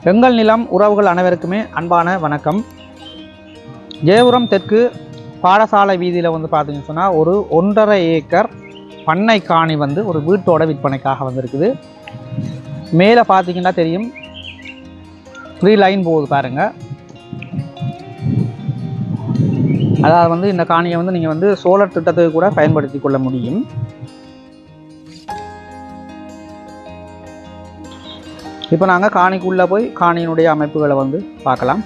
எங்கள் நிலம் உறவுகள் அனைவருக்குமே அன்பான வணக்கம். ஜெயபுரம் தெற்கு பாடசாலை வீதியில் வந்து பார்த்தீங்கன்னு சொன்னால் ஒரு 1.5 ஏக்கர் பண்ணை காணி வந்து ஒரு வீட்டோட விற்பனைக்காக வந்திருக்குது. மேலே பார்த்தீங்கன்னா தெரியும், 3 லைன் போகுது பாருங்கள். அதாவது வந்து இந்த காணியை வந்து நீங்கள் வந்து சோலார் திட்டத்துக்கு கூட பயன்படுத்தி கொள்ள முடியும். இப்போ நாங்கள் காணிக்குள்ளே போய் காணியினுடைய அமைப்புகளை வந்து பார்க்கலாம்.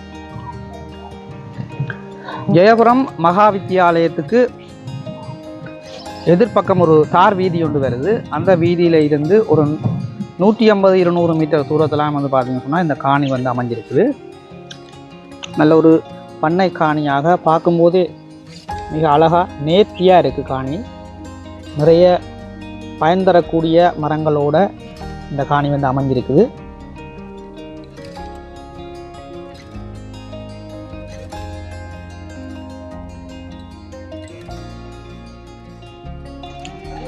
ஜெயபுரம் மகா வித்தியாலயத்துக்கு எதிர்ப்பக்கம் ஒரு தார் வீதி ஒன்று வருது. அந்த வீதியில் இருந்து ஒரு 150-200 மீட்டர் தூரத்தெல்லாம் வந்து பார்த்தீங்கன்னு சொன்னால் இந்த காணி வந்து அமைஞ்சிருக்குது. நல்ல ஒரு பண்ணை காணியாக பார்க்கும்போதே மிக அழகாக நேர்த்தியாக இருக்குது காணி. நிறைய பயன் தரக்கூடிய மரங்களோட இந்த காணி வந்து அமைஞ்சிருக்குது.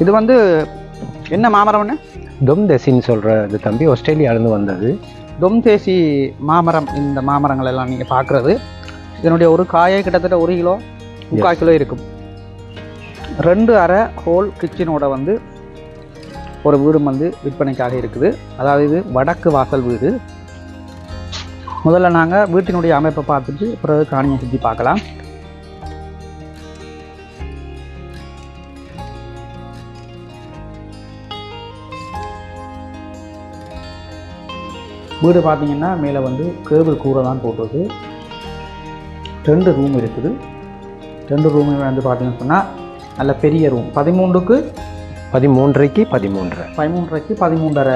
இது வந்து என்ன மாமரம்னு? தொம்தேசின்னு சொல்கிறது தம்பி, ஆஸ்திரேலியாவிலேருந்து வந்தது. தொம்தேசி மாமரம். இந்த மாமரங்கள் எல்லாம் நீங்கள் பார்க்குறது, இதனுடைய ஒரு காயை கிட்டத்தட்ட 1 கிலோ 3/4 கிலோ இருக்கும். 2 அறை ஹோல் கிச்சனோட வந்து ஒரு வீடும் வந்து விற்பனைக்காக இருக்குது. அதாவது இது வடக்கு வாசல் வீடு. முதல்ல நாங்கள் வீட்டினுடைய அமைப்பை பார்த்துட்டு பிறகு காணியை சுற்றி பார்க்கலாம். வீடு பார்த்தீங்கன்னா மேலே வந்து கேபிள் கூரை தான் போட்டிருக்கு. 2 ரூம் இருக்குது. 2 ரூமே வந்து பார்த்தீங்கன்னு சொன்னால் நல்ல பெரிய ரூம். 13க்கு 13.5 13.5 13.5 13.5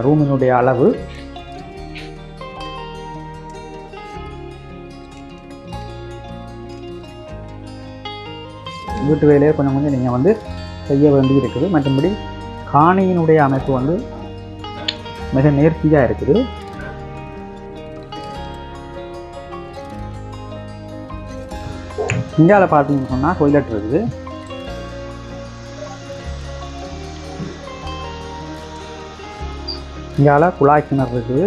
ரூமினுடைய அளவு. வீட்டு வேலையை கொஞ்சம் கொஞ்சம் நீங்கள் வந்து செய்ய வேண்டி இருக்குது. மற்றபடி காணியினுடைய அமைப்பு வந்து மிக நேர்த்தியாக இருக்குது. இந்தியாவில் பார்த்தீங்கன்னு சொன்னால் டொய்லெட் இருக்குது. இந்தியாவில் குழாய் கிணறு இருக்குது.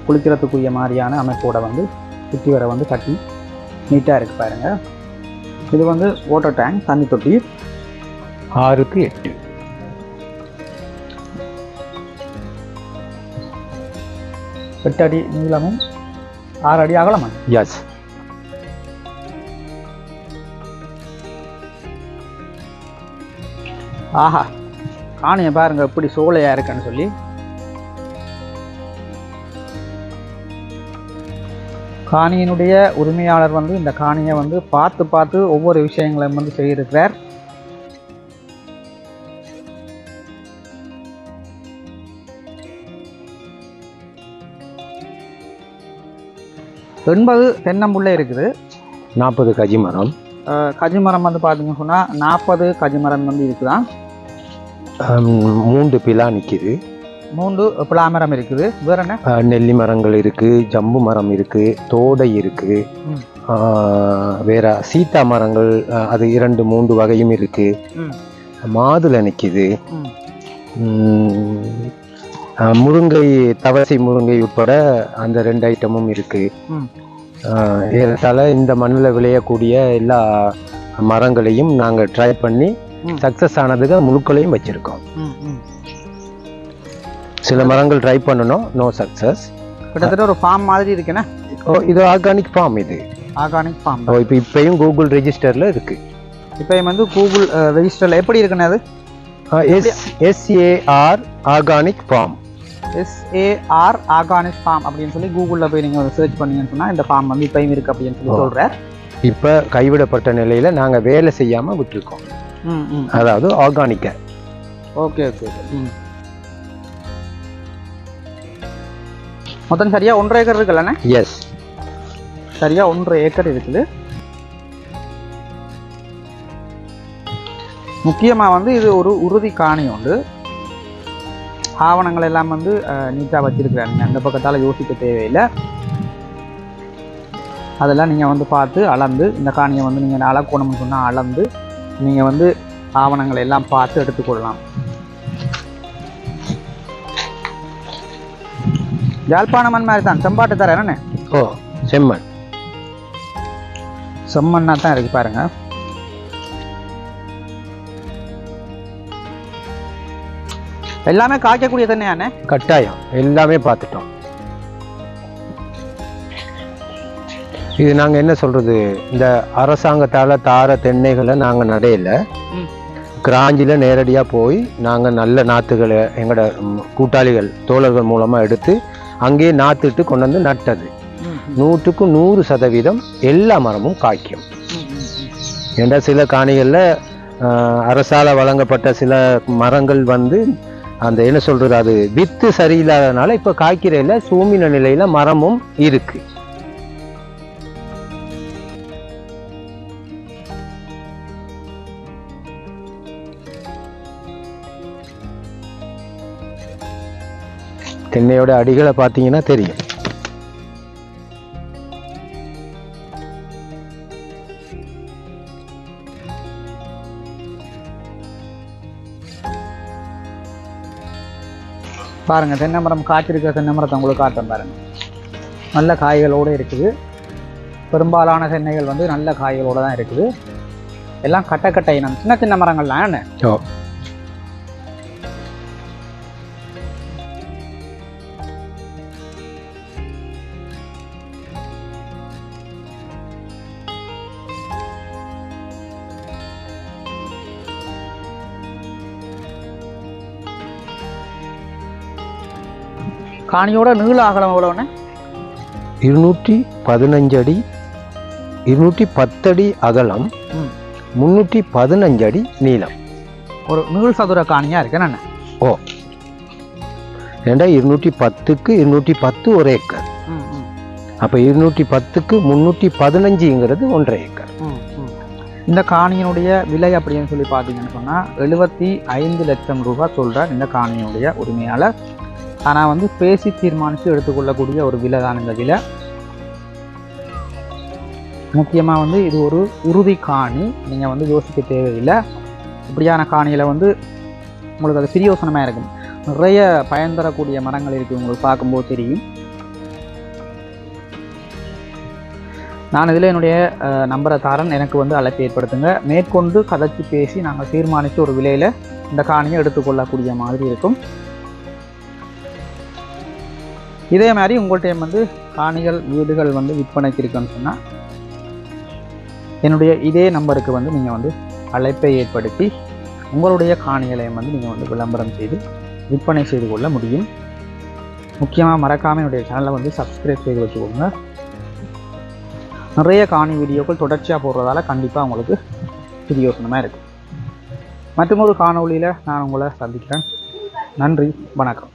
குளிக்கிறதுக்குரிய மாதிரியான அமைப்போட வந்து சுற்றி வர வந்து கட்டி நீட்டாக இருக்குது பாருங்கள். இது வந்து வாட்டர் டேங்க், தண்ணி தொட்டி. 6க்கு 8 8 அடி நீளமும் 6 அடி அகலமா? எஸ். ஆஹா, காணியை பாருங்க எப்படி சோலையாக இருக்குன்னு சொல்லி. காணியினுடைய உரிமையாளர் வந்து இந்த காணியை வந்து பார்த்து ஒவ்வொரு விஷயங்களையும் வந்து செய்திருக்கிறார். எண்பது தென்னம்புள்ளை இருக்குது. 40 கஜிமரம். கஜிமரம் வந்து பார்த்தீங்கன்னு சொன்னால் 40 கஜிமரம் வந்து இருக்குதான். 3 பிலா நிற்கிது. 3 பிளாமரம் இருக்குது. வேற என்ன? நெல்லி மரங்கள் இருக்குது, ஜம்பு மரம் இருக்குது, தோடை இருக்குது. வேற சீத்தா மரங்கள் அது 2-3 வகையும் இருக்குது. மாதுளை நிற்கிது. முருங்கை, தவசை முருங்கை உட்பட அந்த 2 ஐட்டமும் இருக்கு. ஏறத்தாழ இந்த மண்ணில் விளையக்கூடிய எல்லா மரங்களையும் நாங்கள் ட்ரை பண்ணி சக்சஸ் ஆனதுக்கு முழுக்களையும் வச்சிருக்கோம். சில மரங்கள் ட்ரை பண்ணணும், நோ சக்சஸ். கிட்டத்தட்ட ஒரு ஃபார்ம் மாதிரி இருக்குண்ணா. இது ஆர்கானிக் ஃபார்ம். இது ஆர்கானிக் ஃபார்ம். இப்பயும் கூகுள் ரெஜிஸ்டர்ல இருக்கு. இப்பயும் வந்து கூகுள் ரெஜிஸ்டர்ல எப்படி இருக்குண்ணா? அது SAR organic form. SAR organic form அப்படின்னு சொல்லி கூகுளில் போய் நீங்கள் சர்ச் பண்ணீங்கன்னு சொன்னால் இந்த ஃபார்ம் வந்து இப்பயும் இருக்குது அப்படின்னு சொல்லி சொல்கிறேன். இப்போ கைவிடப்பட்ட நிலையில் நாங்கள் வேலை செய்யாமல் விட்டுருக்கோம். அதாவது ஆர்கானிக்கா. ஓகே. மொத்தம் சரியா 1.5 ஏக்கர் இருக்குல்லண்ணே? எஸ், சரியா 1.5 ஏக்கர் இருக்குது. முக்கியமாக வந்து இது ஒரு உறுதி காணி உண்டு. ஆவணங்கள் எல்லாம் வந்து நீட்டாக வச்சிருக்கிறாங்க. அந்த பக்கத்தால் யோசிக்க தேவையில்லை. அதெல்லாம் நீங்கள் வந்து பார்த்து அளந்து இந்த காணியை வந்து நீங்கள் அளக்கணும்னு சொன்னால் அளந்து நீங்கள் வந்து ஆவணங்களை எல்லாம் பார்த்து எடுத்துக்கொள்ளலாம். யாழ்ப்பாண மண் மாதிரி தான், செம்பாட்டு தர என்னண்ணே? ஓ, செம்மண். செம்மண்ணா தான் இருக்கு பாருங்க. எல்லாமே காய்க்கக்கூடிய தண்ணியாண்ணே? கட்டாயம், எல்லாமே பார்த்துட்டோம். இது நாங்கள் என்ன சொல்றது, இந்த அரசாங்கத்தால் தார தென்னைகளை நாங்கள் நடையில கிராஞ்சில் நேரடியாக போய் நாங்கள் நல்ல நாற்றுகளை எங்களோட கூட்டாளிகள் தோழர்கள் மூலமாக எடுத்து அங்கேயே நாற்றுட்டு கொண்டு வந்து நட்டது. 100க்கு 100% எல்லா மரமும் காய்க்கும். என்ற சில காணிகளில் அரசால வழங்கப்பட்ட சில மரங்கள் வந்து அந்த என்ன சொல்றது, அது வித்து சரியில்லாதனால இப்போ காய்க்கிறையில சூமின நிலையில மரமும் இருக்கு. தென்னையோட அடிகளை பார்த்தீங்கன்னா தெரியும். பாருங்க, தென்னை மரம் காய்ச்சிருக்க தென்னை மரத்தை உங்களுக்கு காட்டுறேன் பாருங்க. நல்ல காய்களோடு இருக்குது. பெரும்பாலான தென்னைகள் வந்து நல்ல காய்களோடு தான் இருக்குது. எல்லாம் கட்டை இனம், சின்ன சின்ன மரங்கள்லாம் என்ன. காணியோட நீள அகலம் எவ்வளவுன்னு? 215 அடி, 210 அடி அகலம், 315 அடி நீளம். ஒரு நீள் சதுர காணியா இருக்கு என்ன? ஓ, ஏண்டா 210க்கு 210 1 ஏக்கர். அப்ப 210க்கு 315ங்கிறது 1.5 ஏக்கர். இந்த காணியினுடைய விலை அப்படின்னு சொல்லி பார்த்தீங்கன்னு சொன்னா 75 லட்சம் ரூபாய் சொல்றார் இந்த காணியினுடைய உரிமையாளர். ஆனால் வந்து பேசி தீர்மானித்து எடுத்துக்கொள்ளக்கூடிய ஒரு விலை தான் இந்த விலை. முக்கியமாக வந்து இது ஒரு உறுதி காணி, நீங்கள் வந்து யோசிக்க தேவையில்லை. இப்படியான காணியில் வந்து உங்களுக்கு அது பிரியோசனமாக இருக்கும். நிறைய பயன் தரக்கூடிய மரங்கள் இருக்குது, உங்களுக்கு பார்க்கும்போது தெரியும். நான் இதில் என்னுடைய நம்பரை தாரன், எனக்கு வந்து அழைப்பு ஏற்படுத்துங்க. மேற்கொண்டு கதைச்சி பேசி நாங்கள் தீர்மானித்து ஒரு விலையில் இந்த காணியை எடுத்துக்கொள்ளக்கூடிய மாதிரி இருக்கும். இதே மாதிரி உங்கள்கிட்ட வந்து காணிகள் வீடுகள் வந்து விற்பனைக்கு இருக்குன்னு சொன்னால் என்னுடைய இதே நம்பருக்கு வந்து நீங்கள் வந்து அழைப்பை ஏற்படுத்தி உங்களுடைய காணிகளையும் வந்து நீங்கள் வந்து விளம்பரம் செய்து விற்பனை செய்து கொள்ள முடியும். முக்கியமாக மறக்காமல் என்னுடைய சேனலை வந்து சப்ஸ்கிரைப் செய்து வச்சுக்கோங்க. நிறைய காணி வீடியோக்கள் தொடர்ச்சியாக போடுறதால கண்டிப்பாக உங்களுக்கு பிரியோசனமாக இருக்கும். மற்றும் ஒரு காணொளியில் நான் உங்களை சந்திக்கிறேன். நன்றி, வணக்கம்.